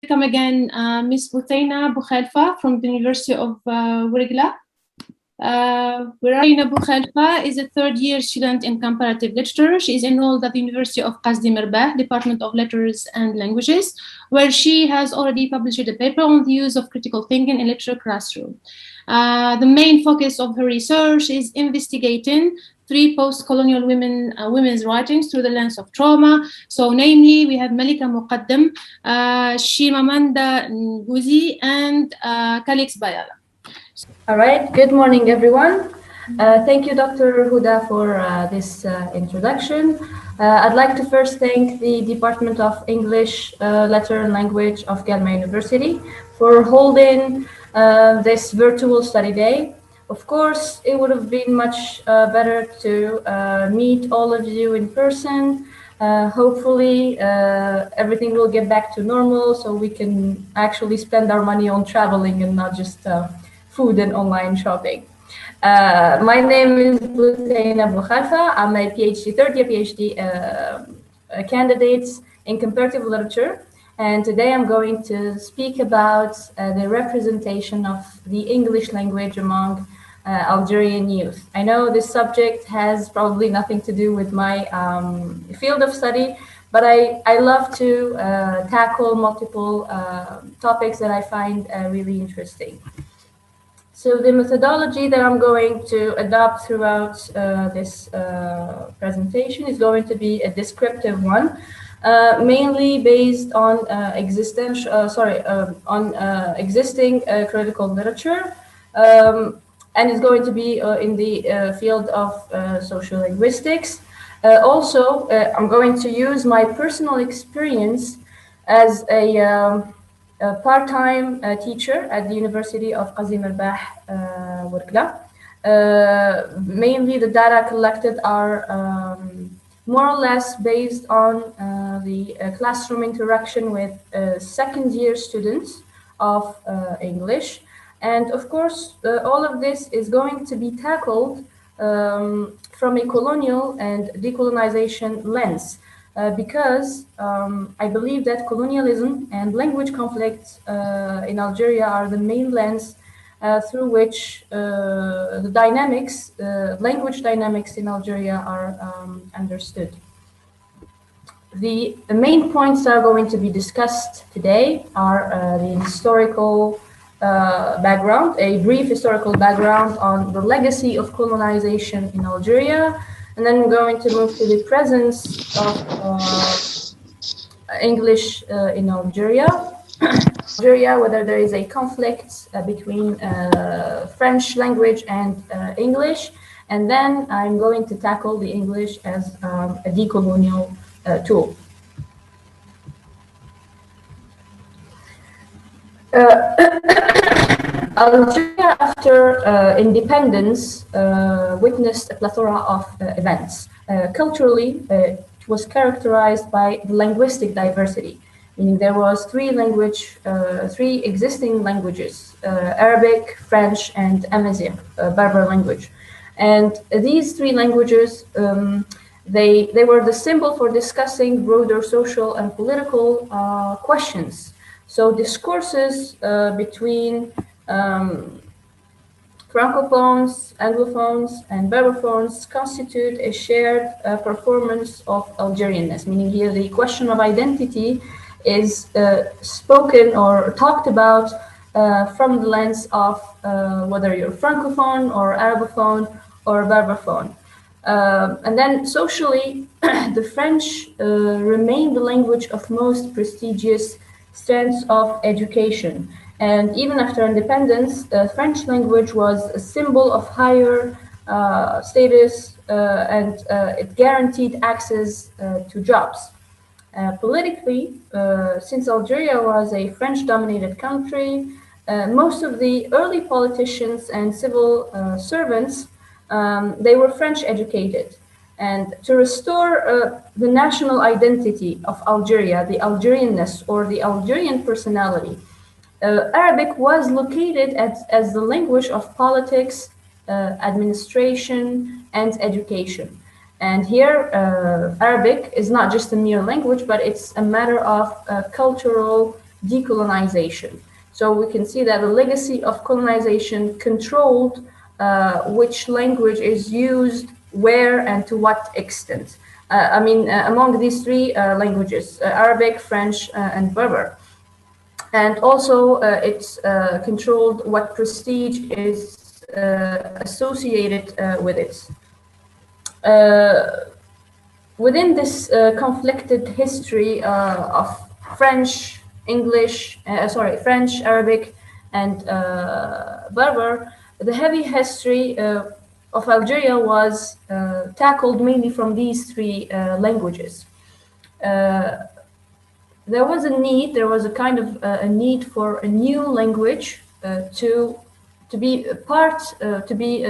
Welcome again, Ms. Boutheina Boukhalfa from the University of Ouargla. Boutheina Boukhalfa is a third-year student in comparative literature. She is enrolled at the University of Qasdi Mirbah, Department of Letters and Languages, where she has already published a paper on the use of critical thinking in literature classroom. The main focus of her research is investigating three post-colonial women's writings through the lens of trauma. So namely, we have Malika Muqaddam, Shimamanda Ngozi, and Calix Bayala. All right, good morning, everyone. Thank you, Dr. Houda, for this introduction. I'd like to first thank the Department of English, Letter and Language of Guelma University for holding this virtual study day. Of course, it would have been much better to meet all of you in person. Hopefully, everything will get back to normal so we can actually spend our money on traveling and not just food and online shopping. My name is Boutheina Boukhalfa. I'm a PhD, third-year PhD candidate in comparative literature. And today I'm going to speak about the representation of the English language among Algerian youth. I know this subject has probably nothing to do with my field of study, but I love to tackle multiple topics that I find really interesting. So the methodology that I'm going to adopt throughout this presentation is going to be a descriptive one, mainly based on existing critical literature, and it's going to be in the field of social linguistics. Also, I'm going to use my personal experience as a part-time teacher at the University of Qasdi Mirbah, Ouargla. Mainly the data collected are more or less based on the classroom interaction with second-year students of English. And of course, all of this is going to be tackled from a colonial and decolonization lens. Because I believe that colonialism and language conflicts in Algeria are the main lens through which the dynamics, language dynamics in Algeria are understood. The main points that are going to be discussed today are the historical background, a brief historical background on the legacy of colonization in Algeria, and then we're going to move to the presence of English in Algeria. Algeria, whether there is a conflict between French language and English, and then I'm going to tackle the English as a decolonial tool. Algeria, after independence, witnessed a plethora of events. Culturally, it was characterized by linguistic diversity, meaning there was three existing languages, Arabic, French, and Amazigh, Berber language. And these three languages, they were the symbol for discussing broader social and political questions. So discourses between Francophones, Anglophones, and Berberphones constitute a shared performance of Algerianness, meaning here the question of identity is spoken or talked about from the lens of whether you're Francophone or Arabophone or Berberphone. And then socially, the French remain the language of most prestigious strands of education. And even after independence, the French language was a symbol of higher status and it guaranteed access to jobs. Politically, since Algeria was a French-dominated country, most of the early politicians and civil servants, they were French educated. And to restore the national identity of Algeria, the Algerianness or the Algerian personality, Arabic was located as the language of politics, administration, and education. And here, Arabic is not just a mere language, but it's a matter of cultural decolonization. So we can see that the legacy of colonization controlled which language is used, where, and to what extent. Among these three languages, Arabic, French, and Berber. And also it's controlled what prestige is associated with it. Within this conflicted history of French, French, Arabic, and Berber, the heavy history of Algeria was tackled mainly from these three languages. There was a kind of a need for a new language to be a part, to be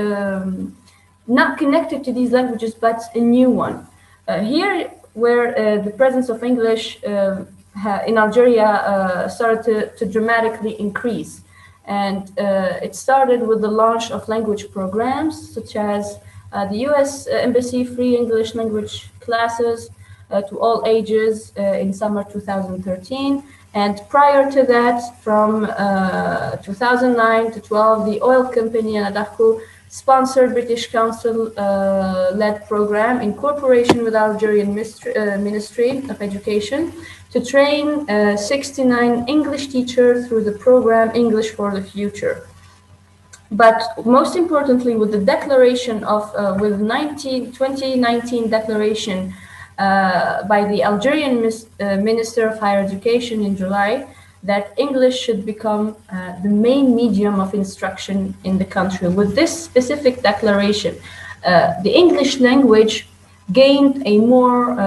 not connected to these languages, but a new one. Here, where the presence of English in Algeria started to dramatically increase. And it started with the launch of language programs, such as the US Embassy free English language classes to all ages in summer 2013. And prior to that, from 2009 to 12, the oil company Anadarko sponsored British Council-led program in cooperation with Algerian Ministry of Education to train 69 English teachers through the program English for the Future. But most importantly, with the declaration of, with 2019 declaration by the Algerian Minister of Higher Education in July, that English should become the main medium of instruction in the country. With this specific declaration, the English language gained a more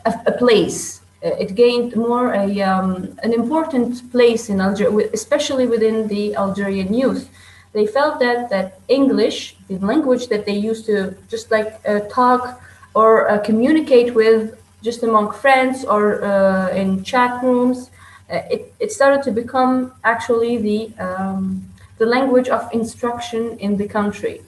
a place. It gained more an important place in Algeria, especially within the Algerian youth. They felt that English, the language that they used to just like talk or communicate with just among friends or in chat rooms, it started to become actually the language of instruction in the country.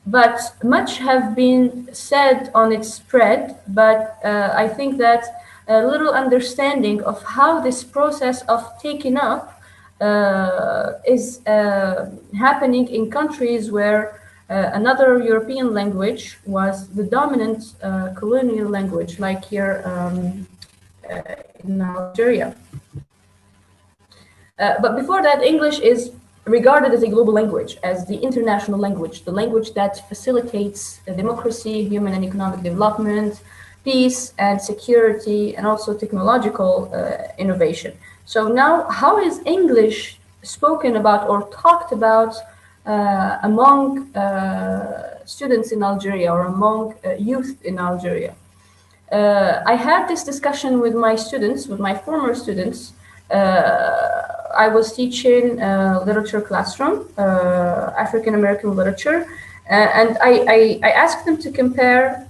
But much have been said on its spread, but I think that a little understanding of how this process of taking up is happening in countries where another European language was the dominant colonial language, like here in Algeria. But before that, English is regarded as a global language, as the international language, the language that facilitates democracy, human and economic development, peace and security, and also technological innovation. So now, how is English spoken about or talked about among students in Algeria or among youth in Algeria? I had this discussion with my students, with my former students. I was teaching literature classroom, African American literature, and I asked them to compare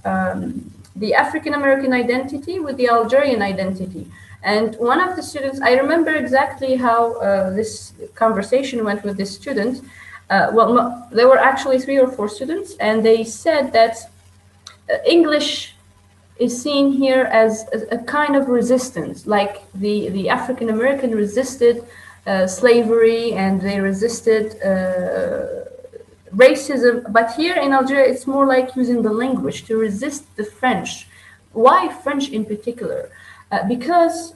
the African American identity with the Algerian identity. And one of the students, I remember exactly how this conversation went with this student. Well, there were actually 3 or 4 students, and they said that English is seen here as a kind of resistance, like the African American resisted slavery and they resisted racism. But here in Algeria, it's more like using the language to resist the French. Why French in particular? Because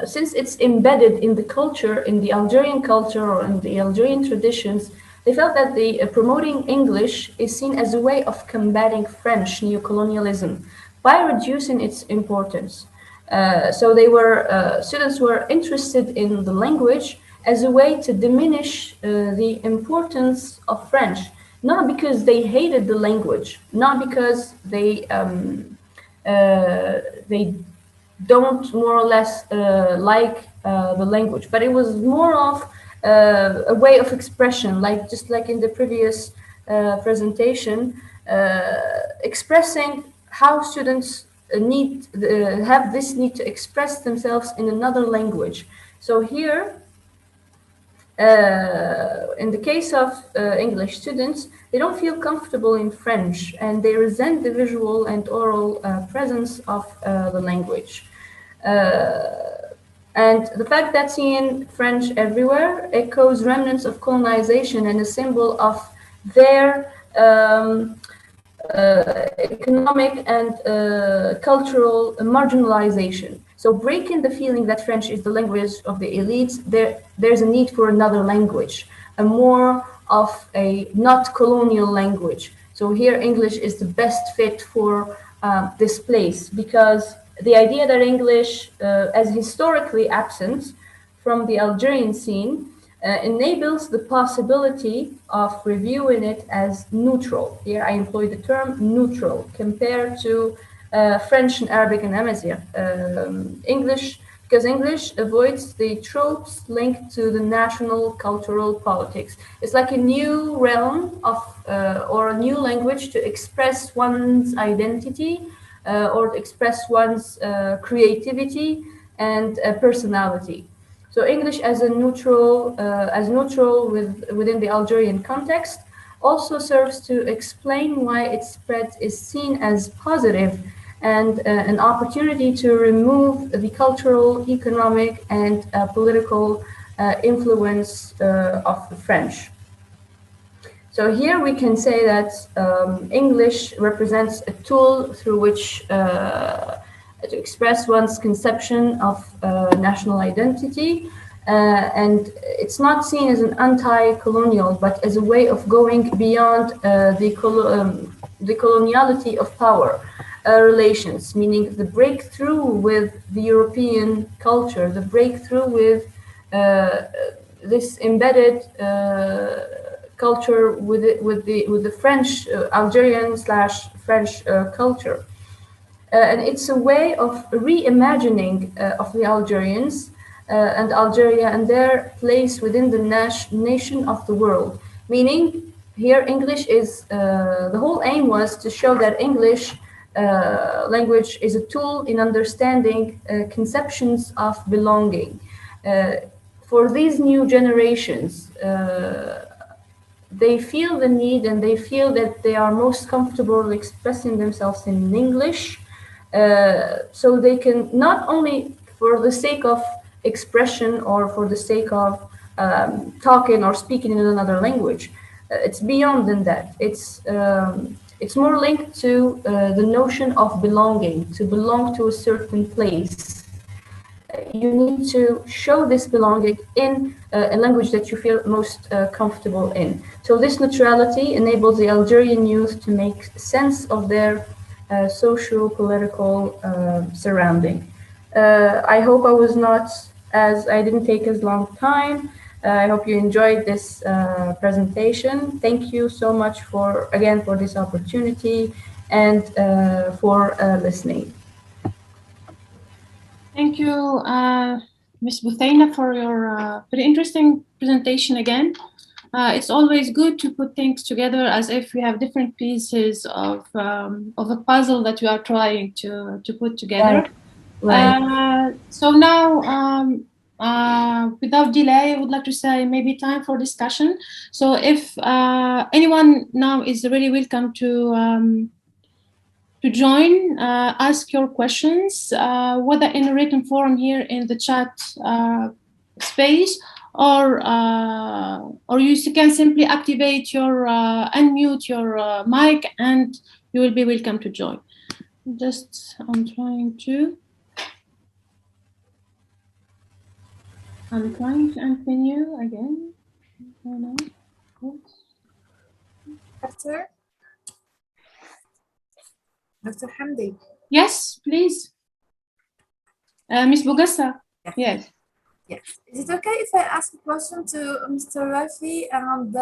since it's embedded in the culture, in the Algerian culture or in the Algerian traditions, they felt that promoting English is seen as a way of combating French neocolonialism by reducing its importance. So they were students were interested in the language as a way to diminish the importance of French, not because they hated the language, not because they don't more or less like the language, but it was more of a way of expression, like just like in the previous presentation, expressing how students have this need to express themselves in another language. So here, in the case of English students, they don't feel comfortable in French and they resent the visual and oral presence of the language. And the fact that seeing French everywhere echoes remnants of colonization and a symbol of their economic and cultural marginalization. So breaking the feeling that French is the language of the elites, there's a need for another language, a more of a not colonial language. So here English is the best fit for this place, because the idea that English, as historically absent from the Algerian scene, enables the possibility of reviewing it as neutral. Here I employ the term neutral compared to French and Arabic and Amazigh. English, because English avoids the tropes linked to the national cultural politics. It's like a new realm of, or a new language to express one's identity or to express one's creativity and personality. So English as a neutral, within the Algerian context, also serves to explain why its spread is seen as positive and an opportunity to remove the cultural, economic, and political influence of the French. So here we can say that English represents a tool through which to express one's conception of national identity, and it's not seen as an anti-colonial, but as a way of going beyond the coloniality of power relations, meaning the breakthrough with the European culture, the breakthrough with this embedded culture with the French Algerian/French culture. And it's a way of reimagining of the Algerians and Algeria and their place within the nation of the world. Meaning, here English is, the whole aim was to show that English language is a tool in understanding conceptions of belonging. For these new generations, they feel the need and they feel that they are most comfortable expressing themselves in English. So they can, not only for the sake of expression or for the sake of talking or speaking in another language. It's beyond than that. It's more linked to the notion of belonging, to belong to a certain place. You need to show this belonging in a language that you feel most comfortable in. So this neutrality enables the Algerian youth to make sense of their socio-political surrounding. I hope I didn't take as long time. I hope you enjoyed this presentation. Thank you so much for this opportunity and for listening. Thank you, Ms. Boutheina, for your very interesting presentation again. It's always good to put things together as if we have different pieces of a puzzle that we are trying to put together. Right. So now, without delay, I would like to say maybe time for discussion. So if anyone now is really welcome to join, ask your questions, whether in a written form here in the chat space, or you can simply activate your, unmute your mic, and you will be welcome to join. I'm trying to continue again. Dr. Hamdi. Yes, please. Ms. Bouguessa. Yes. Yes. Is it okay if I ask a question to Mr. Rafi and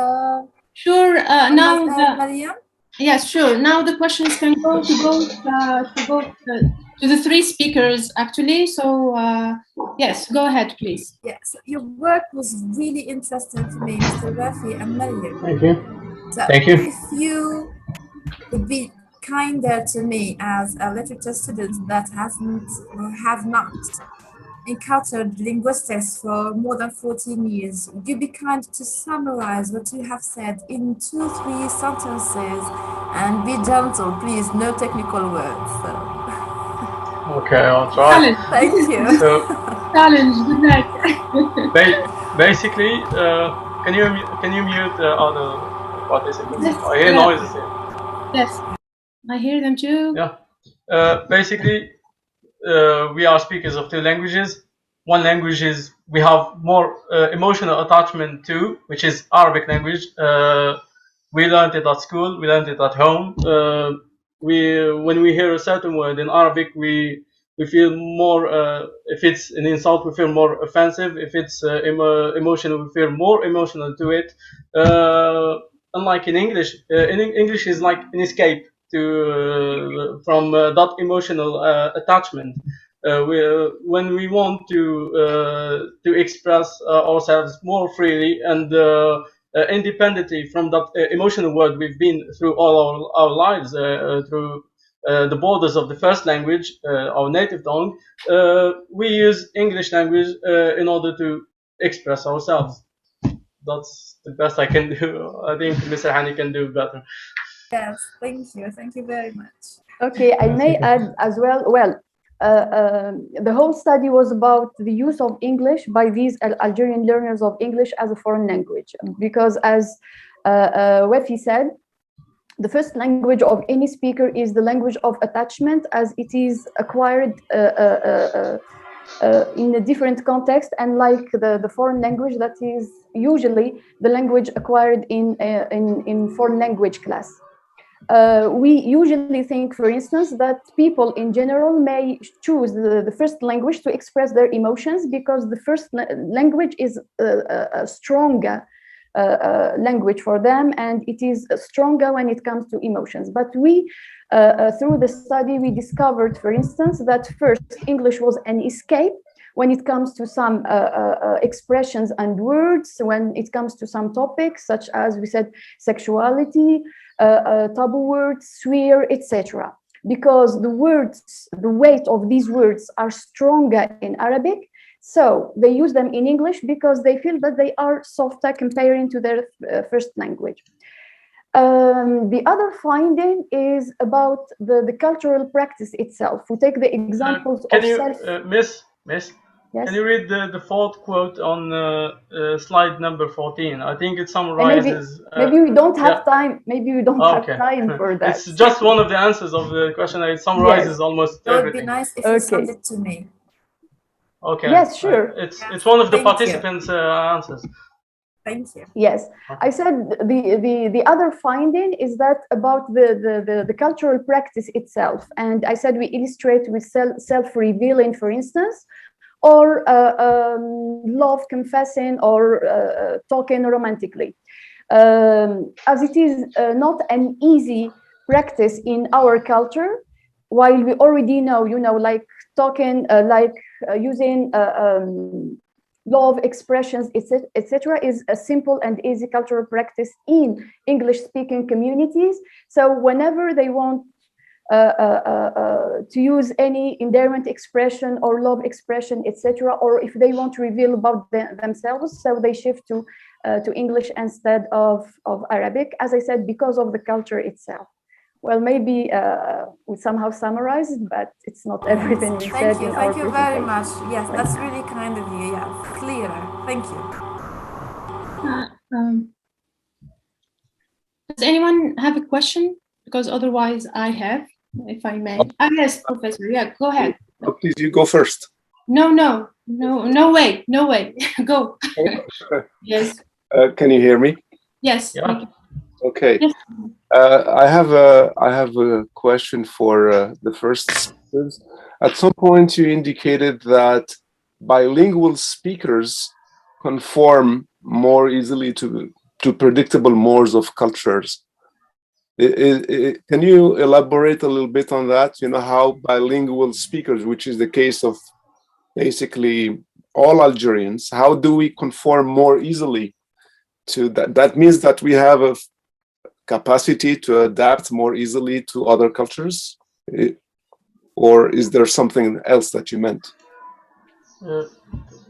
Sure. Now Mariam? Yes, sure. Now the questions can go to the three speakers, actually. So yes, go ahead, please. Yes, your work was really interesting to me, Mr. Rafi and Mariam. Thank you. So Thank you. If you would be kinder to me as a literature student that have not encountered linguistics for more than 14 years, would you be kind to summarize what you have said in 2-3 sentences and be gentle, please, no technical words. So. Okay, I'll try. Challenge. Thank you. So Challenge. Good luck. basically, can you mute other participants? Yes, I hear noises here. yes, I hear them too. Yeah. Basically, we are speakers of two languages. One language is we have more emotional attachment to, which is Arabic language. We learned it at school. We learned it at home. When we hear a certain word in Arabic, we feel more. If it's an insult, we feel more offensive. If it's emotional, we feel more emotional to it. Unlike in English, in English is like an escape to from that emotional attachment. When we want to express ourselves more freely and independently from that emotional world we've been through all our lives, through the borders of the first language, our native tongue, we use English language in order to express ourselves. That's the best I can do. I think Mr. Hani can do better. Yes, thank you. Thank you very much. Okay, I may add as well. Well, the whole study was about the use of English by these Algerian learners of English as a foreign language, because as Wafi said, the first language of any speaker is the language of attachment, as it is acquired in a different context, and like the foreign language that is usually the language acquired in foreign language class. We usually think, for instance, that people in general may choose the first language to express their emotions because the first language is a stronger language for them, and it is stronger when it comes to emotions. But we, through the study, we discovered, for instance, that first English was an escape when it comes to some expressions and words, when it comes to some topics, such as we said, sexuality, taboo words, swear, etc. Because the words, the weight of these words are stronger in Arabic, so they use them in English because they feel that they are softer comparing to their first language. The other finding is about the cultural practice itself. We take the examples Can of you, self. Miss? Yes? Can you read the fourth quote on slide number 14? I think it summarizes. Maybe we don't have time. Maybe we don't have time for that. It's just one of the answers of the question. It summarizes almost It would everything. be nice if you send it to me. Okay. Yes, sure. It's one of the participants' answers. Thank you. Yes, I said the other finding is that about the cultural practice itself, and I said we illustrate with self-revealing, for instance, or love confessing, or talking romantically, as it is not an easy practice in our culture. While we already know, like talking, using love expressions, etc., is a simple and easy cultural practice in English-speaking communities. So whenever they want to use any endearment expression or love expression, etc., or if they want to reveal about themselves, so they shift to English instead of Arabic, as I said, because of the culture itself. Well, maybe we somehow summarized, but it's not everything we said in our presentation. Thank you very much. Yes, that's really kind of you. Yeah, clearer. Thank you. Does anyone have a question? Because otherwise I have, if I may. Yes, Professor. Yeah, go ahead. Please, you go first. No way. Go. Yes. Can you hear me? Yes. Yeah. Okay. Yes. I have a question for the first speakers. At some point, you indicated that bilingual speakers conform more easily to predictable modes of cultures. Can you elaborate a little bit on that? How bilingual speakers, which is the case of basically all Algerians, how do we conform more easily to that? That means that we have a capacity to adapt more easily to other cultures, or is there something else that you meant?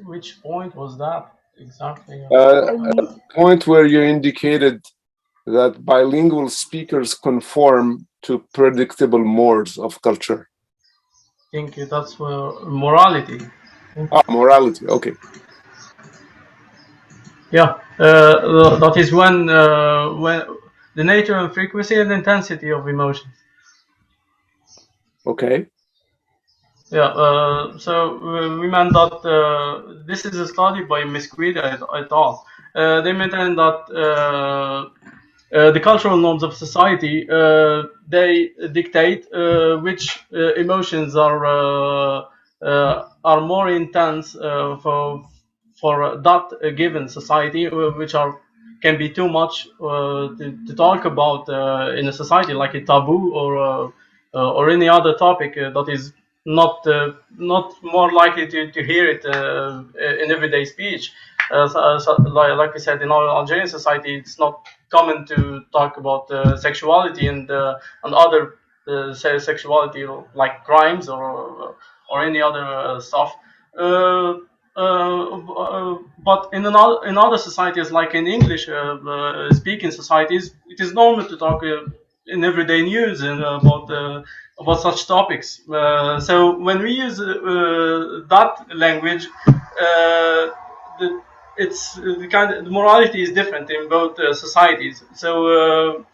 Which point was that exactly? A point where you indicated that bilingual speakers conform to predictable modes of culture. think that's morality. Morality. Okay. Yeah, that is when the nature and frequency and intensity of emotions. Okay. Yeah, so we meant that this is a study by Miss Guida et al. They maintain that the cultural norms of society they dictate which emotions are more intense for that given society, which can be too much to talk about in a society, like a taboo or any other topic that is not more likely to hear it in everyday speech. Like I said, in our Algerian society, it's not common to talk about sexuality and other sexuality, like crimes or any other stuff. But in other societies, like in English speaking societies, it is normal to talk in everyday news and about such topics. So when we use that language, the, the morality is different in both societies. So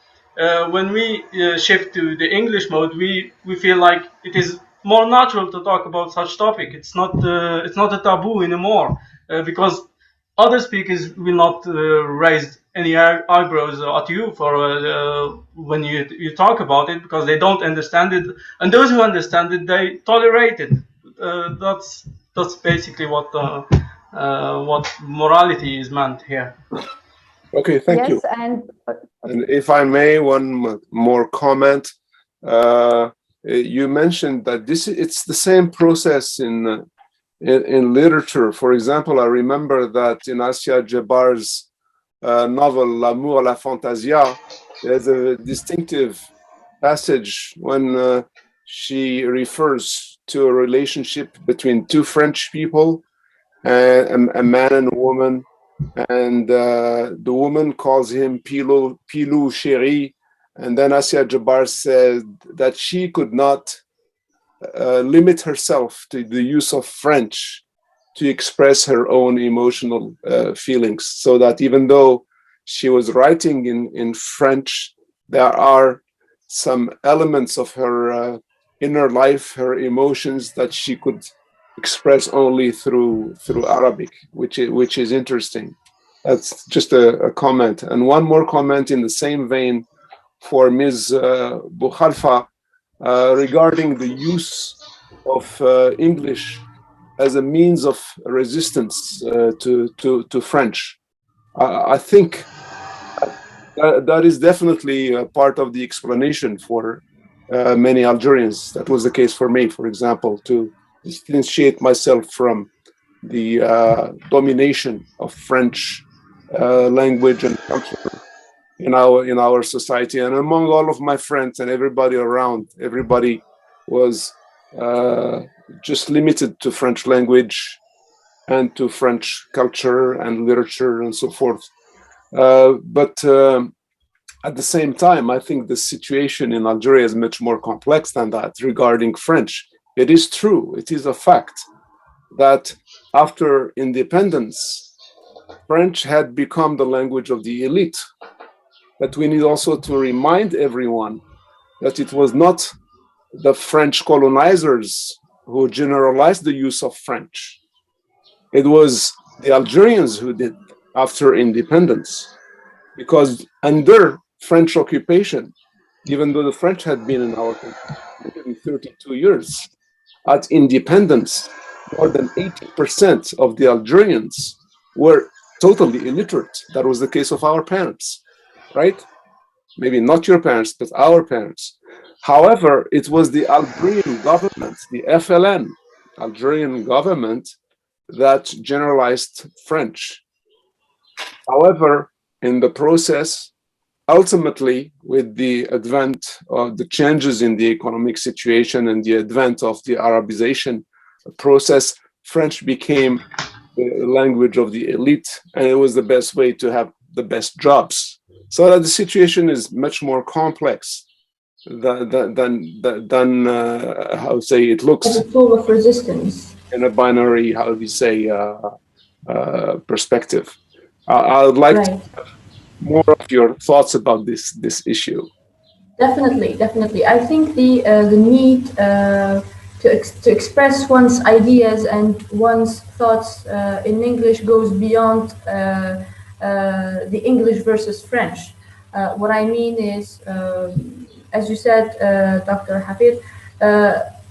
when we shift to the English mode, we feel like it is more natural to talk about such topic. It's not a taboo anymore because other speakers will not raise any eyebrows at you for when you talk about it, because they don't understand it, and those who understand it, they tolerate it. That's basically what morality is meant here. Okay, thank you. And if I may, one more comment. You mentioned that it's the same process in literature. For example, I remember that in Assia Jabbar's novel L'amour, la fantasia, there's a distinctive passage when she refers to a relationship between two French people, a man and a woman, and the woman calls him Pilou, chéri, and then Assia Jabbar said that she could not limit herself to the use of French to express her own emotional feelings, so that even though she was writing in French, there are some elements of her inner life, her emotions, that she could express only through Arabic, which is interesting. That's just a comment. And one more comment in the same vein for Ms. Boukhalfa regarding the use of English as a means of resistance to French. I think that is definitely a part of the explanation for many Algerians. That was the case for me, for example, to differentiate myself from the domination of French language and culture in our society. And among all of my friends and everybody around, everybody was just limited to French language and to French culture and literature and so forth. But at the same time, I think the situation in Algeria is much more complex than that regarding French. It is true, it is a fact that after independence, French had become the language of the elite. But we need also to remind everyone that it was not the French colonizers who generalized the use of French. It was the Algerians who did after independence, because under French occupation, even though the French had been in our country 32 years, at independence, more than 80% of the Algerians were totally illiterate. That was the case of our parents, right? Maybe not your parents, but our parents. However, it was the Algerian government, the FLN, Algerian government, that generalized French. However, in the process, ultimately, with the advent of the changes in the economic situation and the advent of the Arabization process, French became the language of the elite, and it was the best way to have the best jobs. So that the situation is much more complex how to say it looks as a tool of resistance in a binary, how do you say, perspective. I would like to have more of your thoughts about this issue. Definitely. I think the need to express one's ideas and one's thoughts in English goes beyond the English versus French. What I mean is, as you said, Dr. Hafid,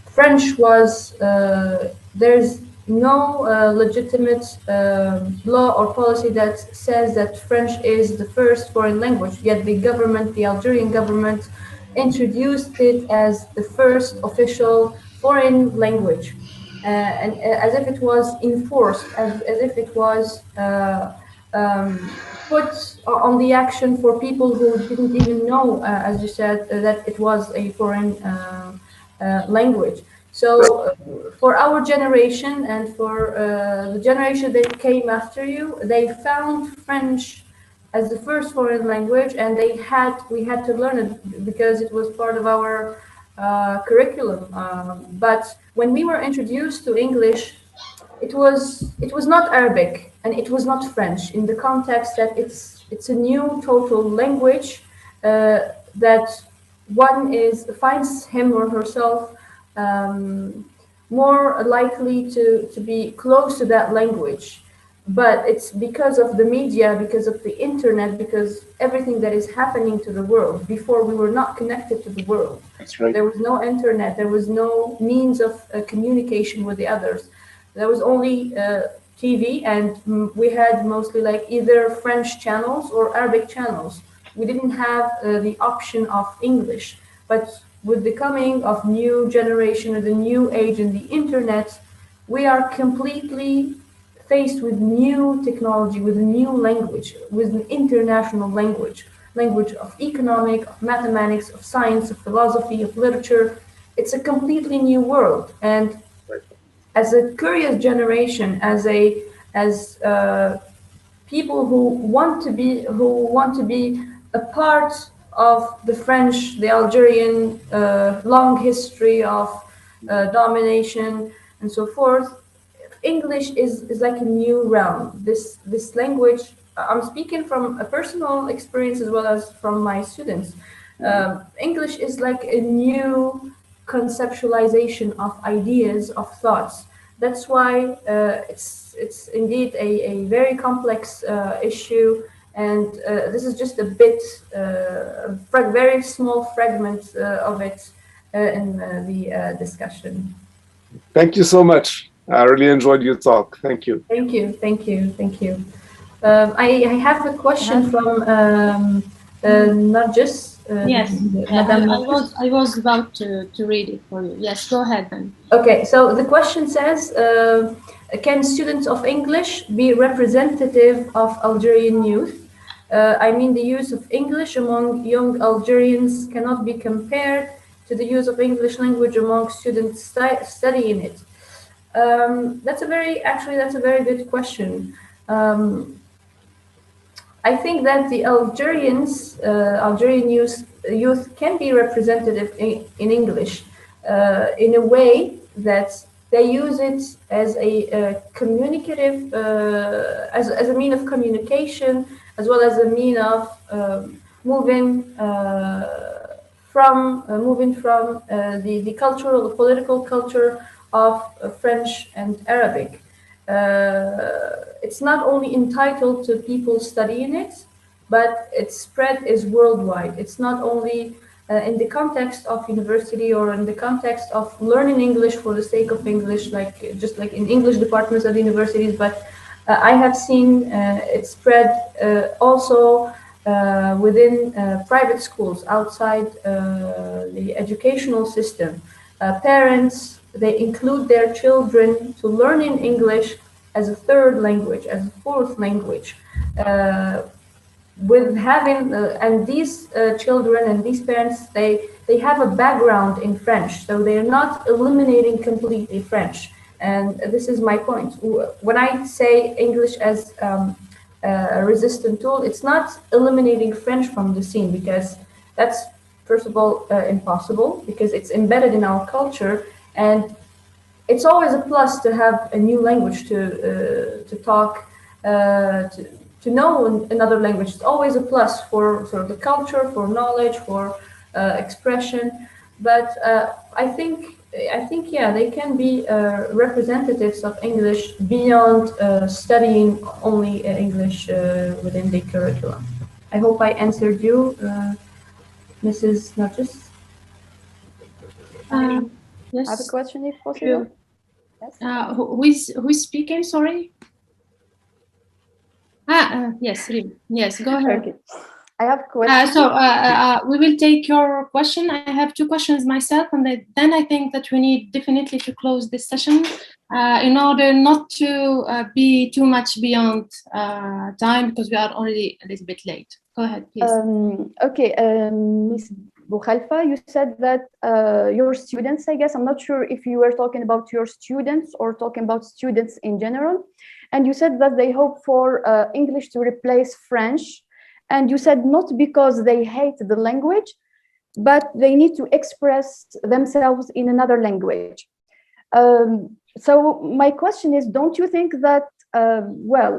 French was, there's no legitimate law or policy that says that French is the first foreign language, yet the government, the Algerian government, introduced it as the first official foreign language, and as if it was enforced, as if it was put on the action for people who didn't even know, as you said, that it was a foreign language. So for our generation and for the generation that came after you, they found French as the first foreign language, and we had to learn it because it was part of our curriculum. But when we were introduced to English, it was not Arabic and it was not French, in the context that it's a new total language that one finds him or herself more likely to be close to that language. But it's because of the media, because of the internet, because everything that is happening to the world. Before, we were not connected to the world. That's right. There was no internet. There was no means of communication with the others. There was only TV, and we had mostly like either French channels or Arabic channels. We didn't have the option of English. But with the coming of new generation, or the new age in the internet, we are completely faced with new technology, with a new language, with an international language of economic, of mathematics, of science, of philosophy, of literature. It's a completely new world. And as a curious generation, as people who want to be a part of the French, the Algerian long history of domination and so forth, English is like a new realm. This language, I'm speaking from a personal experience as well as from my students. English is like a new conceptualization of ideas, of thoughts. That's why it's indeed a very complex issue, and this is just a bit, very small fragment of it in the discussion. Thank you so much. I really enjoyed your talk. Thank you. Thank you. I have a question from not just yes. I was about to read it for you. Yes, go ahead then. Okay, so the question says, can students of English be representative of Algerian youth? I mean, the use of English among young Algerians cannot be compared to the use of English language among students studying it. That's a very good question. I think that the Algerian youth can be representative in English in a way that they use it as a communicative, as a mean of communication, as well as a mean of moving from the cultural, the political culture of French and Arabic. It's not only entitled to people studying it, but its spread is worldwide. It's not only in the context of university or in the context of learning English for the sake of English, just like in English departments at universities, but I have seen it spread also within private schools outside the educational system. Parents, they include their children to learn in English as a third language, as a fourth language. With having, and these children and these parents, they have a background in French, so they're not eliminating completely French. And this is my point. When I say English as a resistant tool, it's not eliminating French from the scene, because that's first of all, impossible because it's embedded in our culture, and it's always a plus to have a new language to talk, to know another language. It's always a plus for sort of the culture, for knowledge, for expression. But I think yeah, they can be representatives of English beyond studying only English within the curriculum. I hope I answered you, Mrs. Nurgis. Yes. I have a question, if possible. Yes. Who is speaking? Sorry. Yes, Reem. Yes, go ahead. Okay. I have a question. We will take your question. I have two questions myself, and then I think that we need definitely to close this session in order not to be too much beyond time, because we are already a little bit late. Go ahead, please. Okay, Ms. Boukhalfa, you said that your students, I guess, I'm not sure if you were talking about your students or talking about students in general, and you said that they hope for English to replace French. And you said not because they hate the language, but they need to express themselves in another language. So my question is, don't you think that, well,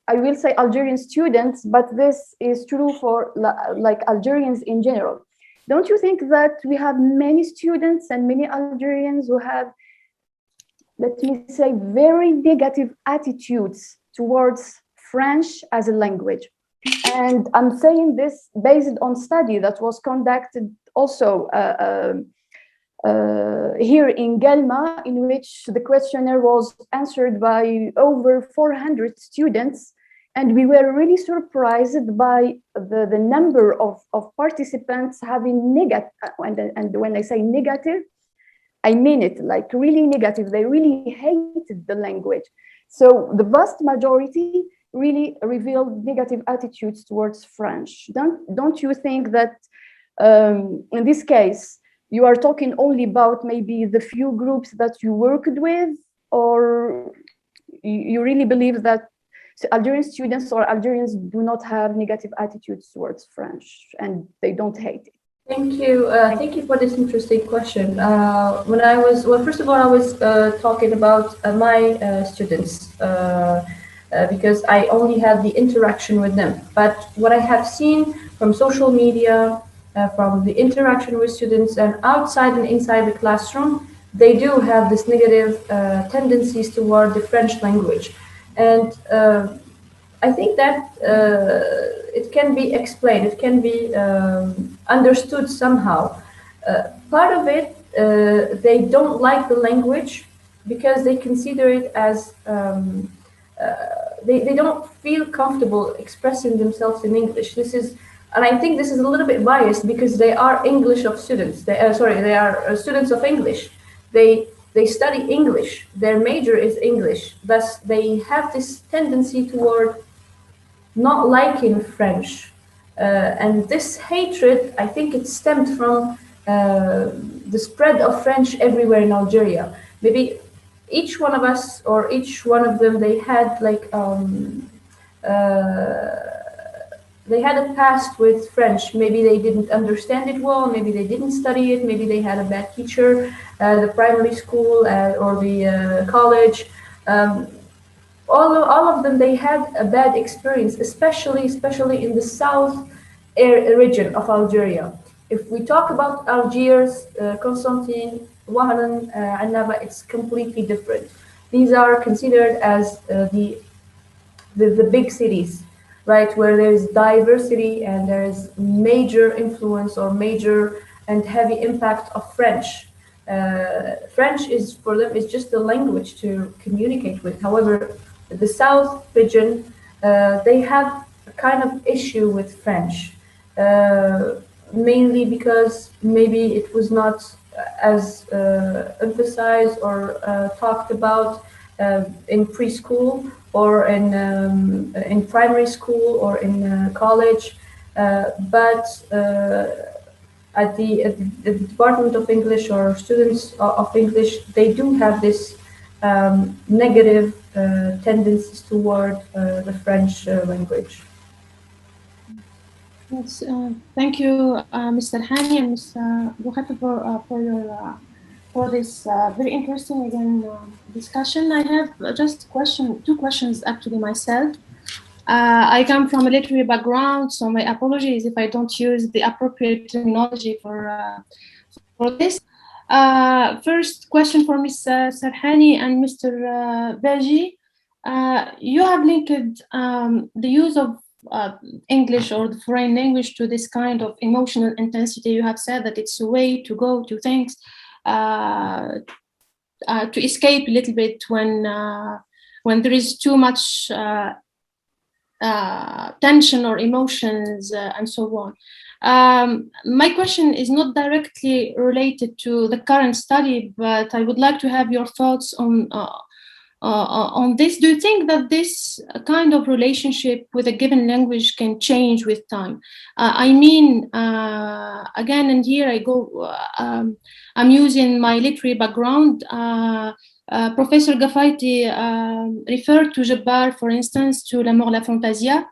I will say Algerian students, but this is true for like Algerians in general. Don't you think that we have many students and many Algerians who have, let me say, very negative attitudes towards French as a language? And I'm saying this based on study that was conducted also here in Guelma, in which the questionnaire was answered by over 400 students. And we were really surprised by the number of participants having negative, and when I say negative, I mean it, like really negative. They really hated the language. So the vast majority really revealed negative attitudes towards French. Don't you think that in this case, you are talking only about maybe the few groups that you worked with, or you really believe that Algerian students or Algerians do not have negative attitudes towards French and they don't hate it? Thank you. Thank you for this interesting question. When I was, well, first of all, I was talking about my students because I only had the interaction with them. But what I have seen from social media, from the interaction with students and outside and inside the classroom, they do have this negative tendencies toward the French language. And I think that it can be explained, it can be understood somehow. Part of it, they don't like the language because they consider it as, they don't feel comfortable expressing themselves in English. This is, and I think this is a little bit biased because they are English of students. They are students of English. They study English. Their major is English. Thus, they have this tendency toward not liking French. And this hatred, I think it stemmed from the spread of French everywhere in Algeria. Maybe each one of us or each one of them, they had like, they had a past with French. Maybe they didn't understand it well, maybe they didn't study it, maybe they had a bad teacher, the primary school or the college. All of them, they had a bad experience, especially in the south region of Algeria. If we talk about Algiers, Constantine, Ouargla, Annaba, it's completely different. These are considered as the big cities, right, where there's diversity and there's major influence or major and heavy impact of French. French is, for them, is just a language to communicate with. However, the South region, they have a kind of issue with French, mainly because maybe it was not as emphasized or talked about in preschool or in primary school or in college, but at the Department of English or students of English, they do have this negative tendencies toward the French language. Yes, thank you, Mr. Hani and Ms. Boukhalfa for this very interesting again discussion. I have just two questions actually myself. I come from a literary background, so my apologies if I don't use the appropriate terminology for this. First question for Ms. Sarhani and Mr. Baji. You have linked the use of English or the foreign language to this kind of emotional intensity. You have said that it's a way to go to things, to escape a little bit when there is too much tension or emotions and so on. My question is not directly related to the current study, but I would like to have your thoughts on this. Do you think that this kind of relationship with a given language can change with time? I mean, again, and here I go, I'm using my literary background. Professor GAFAITI referred to Jabbar, for instance, to La Mort, la Fantasia.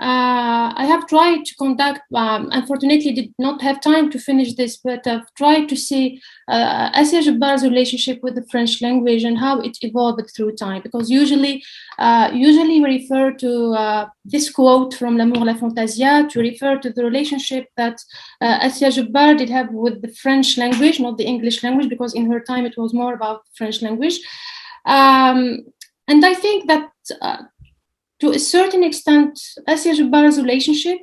I have tried to conduct, unfortunately did not have time to finish this, but I've tried to see Assia Jabbar's relationship with the French language and how it evolved through time. Because usually we refer to this quote from La Mort, la Fantasia to refer to the relationship that Assia Jabbar did have with the French language, not the English language, because in her time it was more about French language. And I think that to a certain extent, Assia Jabbar's relationship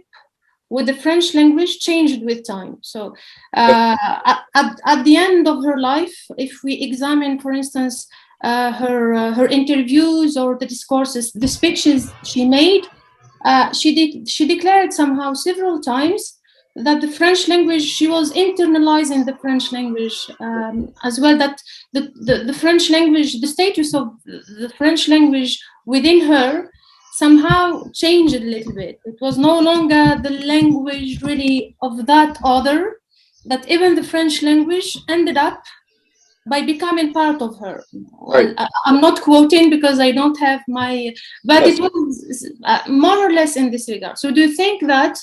with the French language changed with time. So at the end of her life, if we examine, for instance, her interviews or the discourses, the speeches she made, she declared somehow several times that the French language, she was internalizing the French language as well, that the French language, the status of the French language within her somehow changed a little bit. It was no longer the language really of that other, that even the French language ended up by becoming part of her. Right. I'm not quoting because I don't have my, but yes, it was more or less in this regard. So do you think that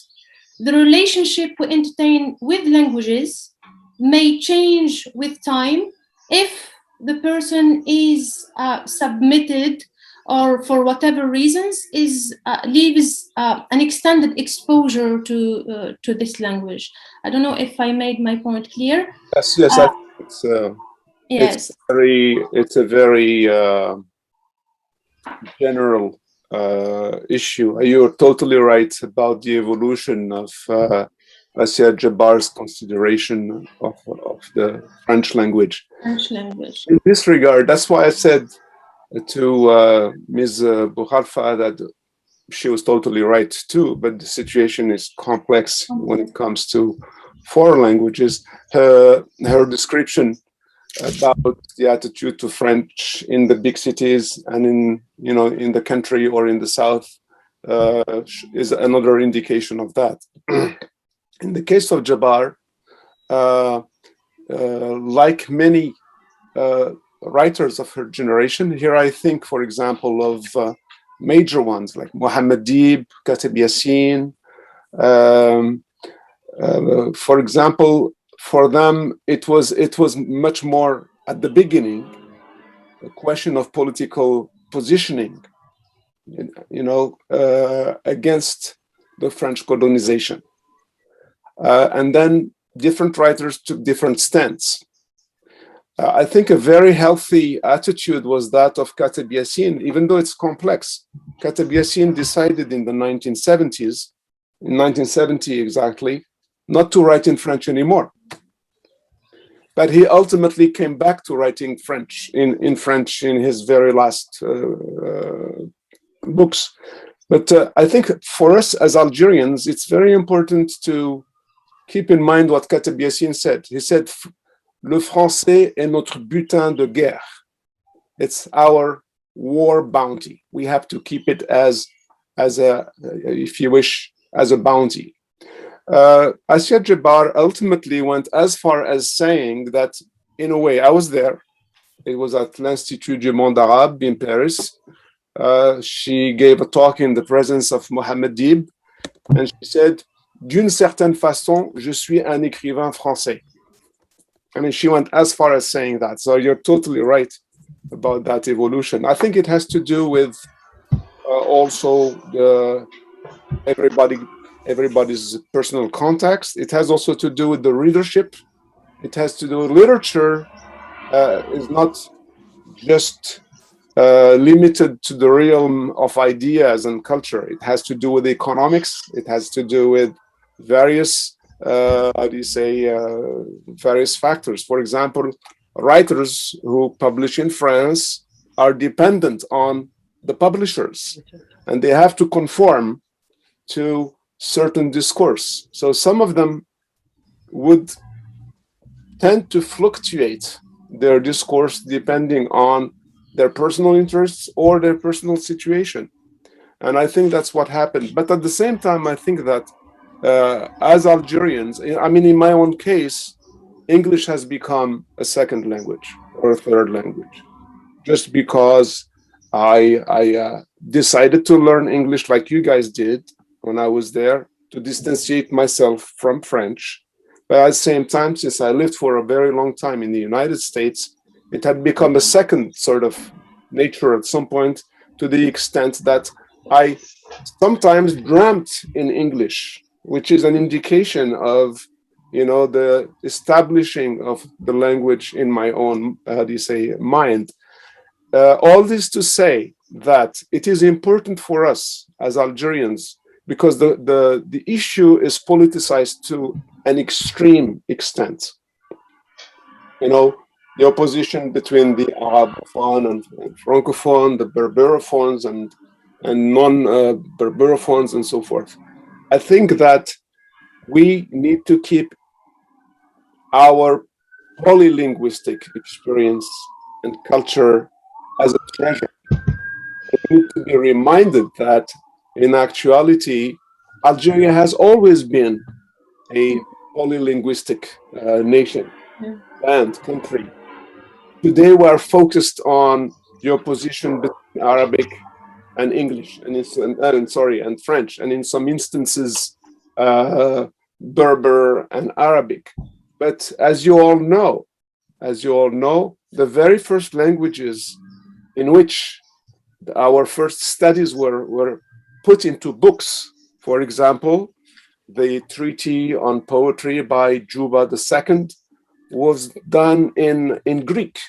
the relationship we entertain with languages may change with time if the person is submitted or for whatever reasons is leaves an extended exposure to this language? I don't know if I made my point clear. Yes, yes, I think it's yes, it's a very general issue. You're totally right about the evolution of Assia Jabbar's consideration of the French language. French language. In this regard, that's why I said to Ms. Boukhalfa that she was totally right too, but the situation is complex when it comes to foreign languages. Her description about the attitude to French in the big cities and in the country or in the South is another indication of that. In the case of Jabbar, like many writers of her generation, here I think, for example, of major ones like Mohammed Dib, Katib Yassin. For example, for them, it was much more at the beginning a question of political positioning, against the French colonization, and then different writers took different stance. I think a very healthy attitude was that of Katib Yassin, even though it's complex. Katib Yassin decided in the 1970s, in 1970 exactly, not to write in French anymore. But he ultimately came back to writing French in French in his very last books. But I think for us as Algerians, it's very important to keep in mind what Katib Yassin said. He said, "Le français est notre butin de guerre." It's our war bounty. We have to keep it as a, if you wish, as a bounty. Assia Jabbar ultimately went as far as saying that, in a way, I was there. It was at l'Institut du Monde Arabe in Paris. She gave a talk in the presence of Mohammed Dib, and she said, d'une certaine façon, je suis un écrivain français. I mean, she went as far as saying that. So you're totally right about that evolution. I think it has to do with also everybody's personal context. It has also to do with the readership. It has to do with literature. Is not just limited to the realm of ideas and culture. It has to do with economics. It has to do with various various factors. For example, writers who publish in France are dependent on the publishers, and they have to conform to certain discourse. So some of them would tend to fluctuate their discourse depending on their personal interests or their personal situation. And I think that's what happened. But at the same time, I think that as Algerians, I mean, in my own case, English has become a second language or a third language, just because I decided to learn English like you guys did when I was there, to distanciate myself from French. But at the same time, since I lived for a very long time in the United States, it had become a second sort of nature at some point, to the extent that I sometimes dreamt in English, which is an indication of, you know, the establishing of the language in my own, mind. All this to say that it is important for us as Algerians, because the issue is politicized to an extreme extent. You know, the opposition between the Arabophone and Francophone, the Berberophones and non-Berberophones and so forth. I think that we need to keep our polylinguistic experience and culture as a treasure. We need to be reminded that in actuality, Algeria has always been a polylinguistic nation, land, country. Today, we are focused on the opposition between Arabic and English, and French, and in some instances, Berber and Arabic. But as you all know, the very first languages in which our first studies were put into books, for example, the treaty on poetry by Juba II was done in Greek.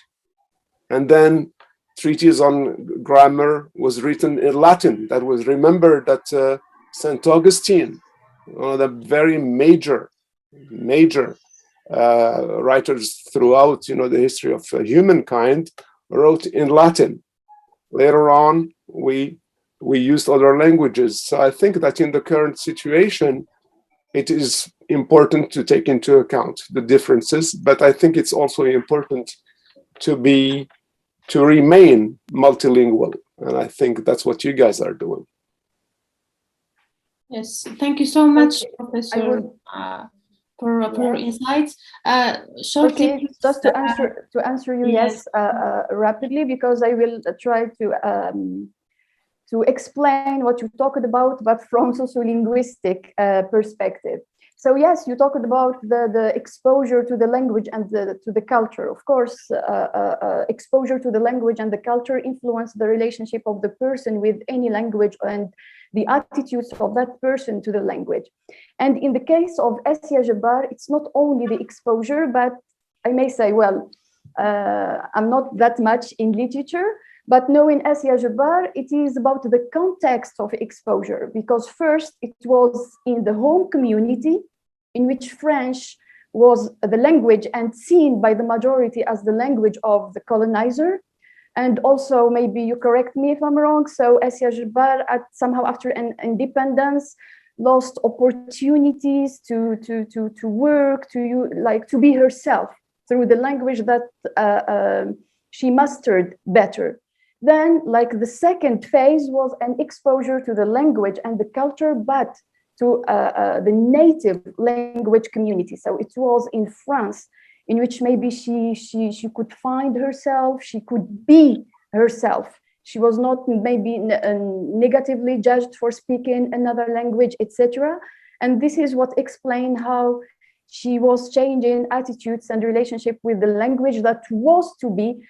And then treaties on grammar was written in Latin. That was, remember that St. Augustine, one of the very major writers throughout, you know, the history of humankind, wrote in Latin. Later on, we used other languages. So I think that in the current situation, it is important to take into account the differences, but I think it's also important to remain multilingual. And I think that's what you guys are doing. Yes, thank you so much, Professor, for your insights. Shortly, just to answer you, yes, rapidly, because I will try to explain what you talked about, but from sociolinguistic perspective. So yes, you talked about the exposure to the language and to the culture. Of course, exposure to the language and the culture influence the relationship of the person with any language and the attitudes of that person to the language. And in the case of Assia Jabbar, it's not only the exposure, but I may say, well, I'm not that much in literature, but knowing Assia Jabbar, it is about the context of exposure, because first it was in the home community in which French was the language and seen by the majority as the language of the colonizer. And also, maybe you correct me if I'm wrong, so Assia Jabbar, somehow after an independence, lost opportunities to work, to be herself through the language that she mastered better. Then, like, the second phase was an exposure to the language and the culture, but to the native language community. So it was in France, in which maybe she could find herself, she could be herself. She was not maybe negatively judged for speaking another language, etc. And this is what explains how she was changing attitudes and relationship with the language that was to be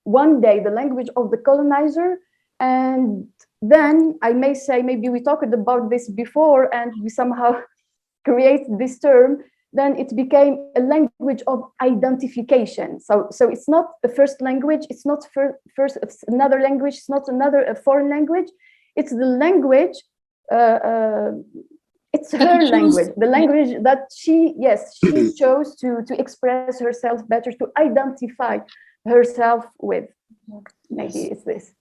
one day the language of the colonizer. And then I may say, maybe we talked about this before and we somehow create this term, then it became a language of identification. So it's not the first language, it's not first it's another language, it's not a foreign language, it's the language, it's her language, the language that she chose to express herself better, to identify herself with. Maybe it's this.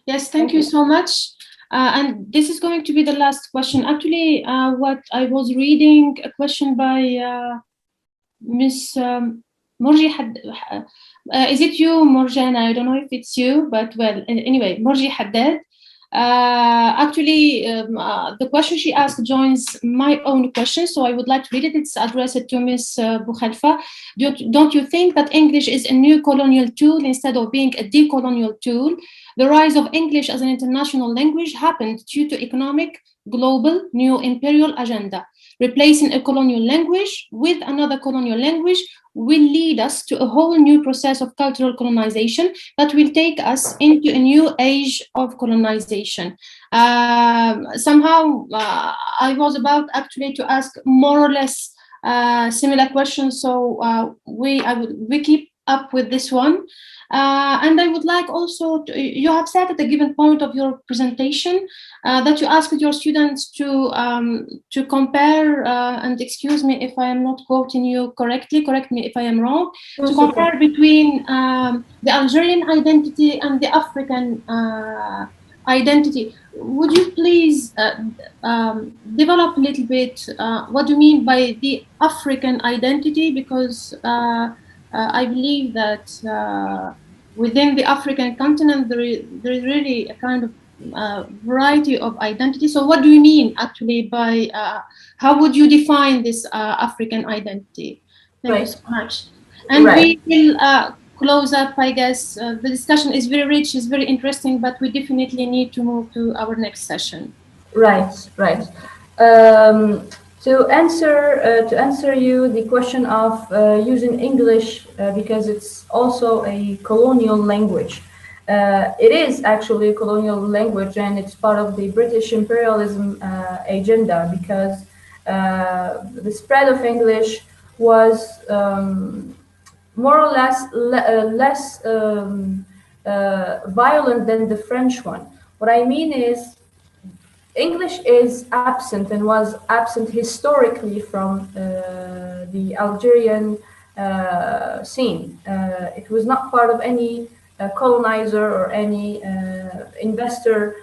Yes, thank you so much. And this is going to be the last question. Actually, what I was reading, a question by Miss Morji. Is it you, Morjana? I don't know if it's you, but well, anyway, Morji Haddad. Actually, the question she asked joins my own question, so I would like to read it. It's addressed to Miss Boukhalfa. Don't you think that English is a new colonial tool instead of being a decolonial tool? The rise of English as an international language happened due to economic, global, neo-imperial agenda. Replacing a colonial language with another colonial language will lead us to a whole new process of cultural colonization that will take us into a new age of colonization. Somehow, I was about actually to ask more or less similar questions, so we keep up with this one. And I would like also to, you have said at a given point of your presentation that you asked your students to compare, and excuse me if I am not quoting you correctly, correct me if I am wrong, to compare between the Algerian identity and the African identity. Would you please develop a little bit what do you mean by the African identity? Because I believe that within the African continent, there is really a kind of variety of identity. So what do you mean actually by, how would you define this African identity? Thank you so much. And we will close up, I guess. The discussion is very rich, is very interesting, but we definitely need to move to our next session. Right. To answer you the question of using English because it's also a colonial language. It is actually a colonial language, and it's part of the British imperialism agenda, because the spread of English was more or less less violent than the French one. What I mean is, English is absent and was absent historically from the Algerian scene. It was not part of any colonizer or any investor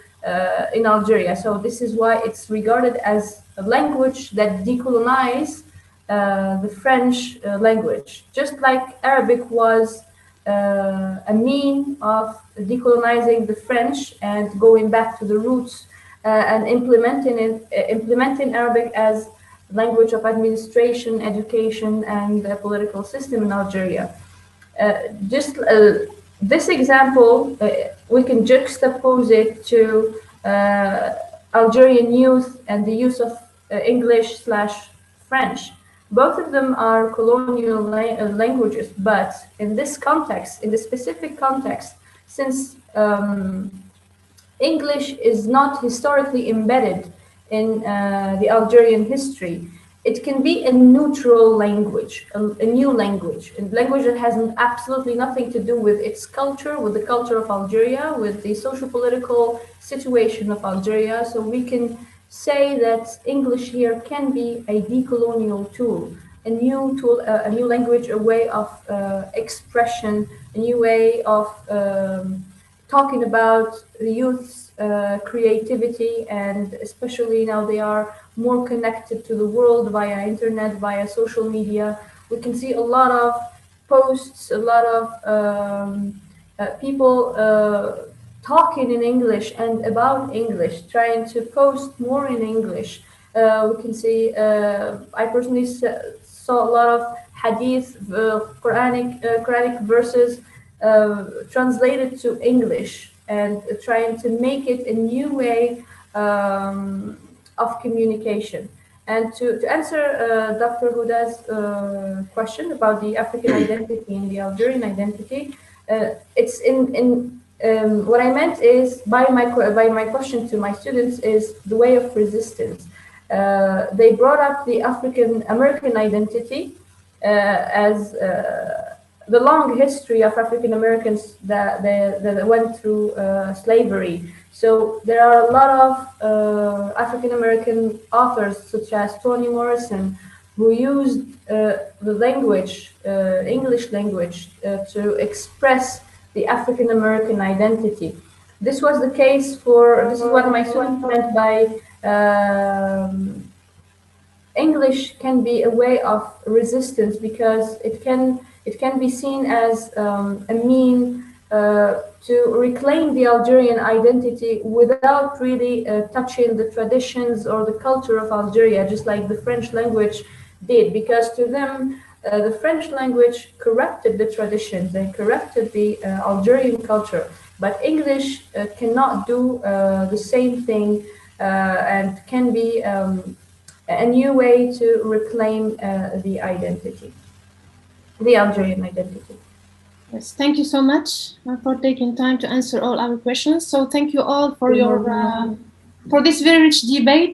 in Algeria. So this is why it's regarded as a language that decolonized the French language. Just like Arabic was a mean of decolonizing the French and going back to the roots and implementing Arabic as language of administration, education, and the political system in Algeria. This example, we can juxtapose it to Algerian youth and the use of English/French. Both of them are colonial languages, but in this context, in the specific context, since English is not historically embedded in the Algerian history, it can be a neutral language, a new language, a language that has absolutely nothing to do with its culture, with the culture of Algeria, with the socio-political situation of Algeria. So we can say that English here can be a decolonial tool, a new language, a way of expression, a new way of talking about the youth's creativity, and especially now they are more connected to the world via internet, via social media. We can see a lot of posts, a lot of people talking in English and about English, trying to post more in English. We can see, I personally saw a lot of hadith, Quranic verses translated to English, and trying to make it a new way of communication. And to answer Dr. Houda's question about the African identity and the Algerian identity, it's what I meant is by my question to my students is the way of resistance. They brought up the African American identity as the long history of African Americans that went through slavery. So there are a lot of African American authors, such as Toni Morrison, who used the language, English language, to express the African American identity. This was the case for, this is what my students meant by English can be a way of resistance because it can be seen as a mean to reclaim the Algerian identity without really touching the traditions or the culture of Algeria, just like the French language did, because to them the French language corrupted the traditions and corrupted the Algerian culture. But English cannot do the same thing and can be a new way to reclaim the identity, the Algerian identity. Yes, thank you so much for taking time to answer all our questions. So thank you all for your for this very rich debate.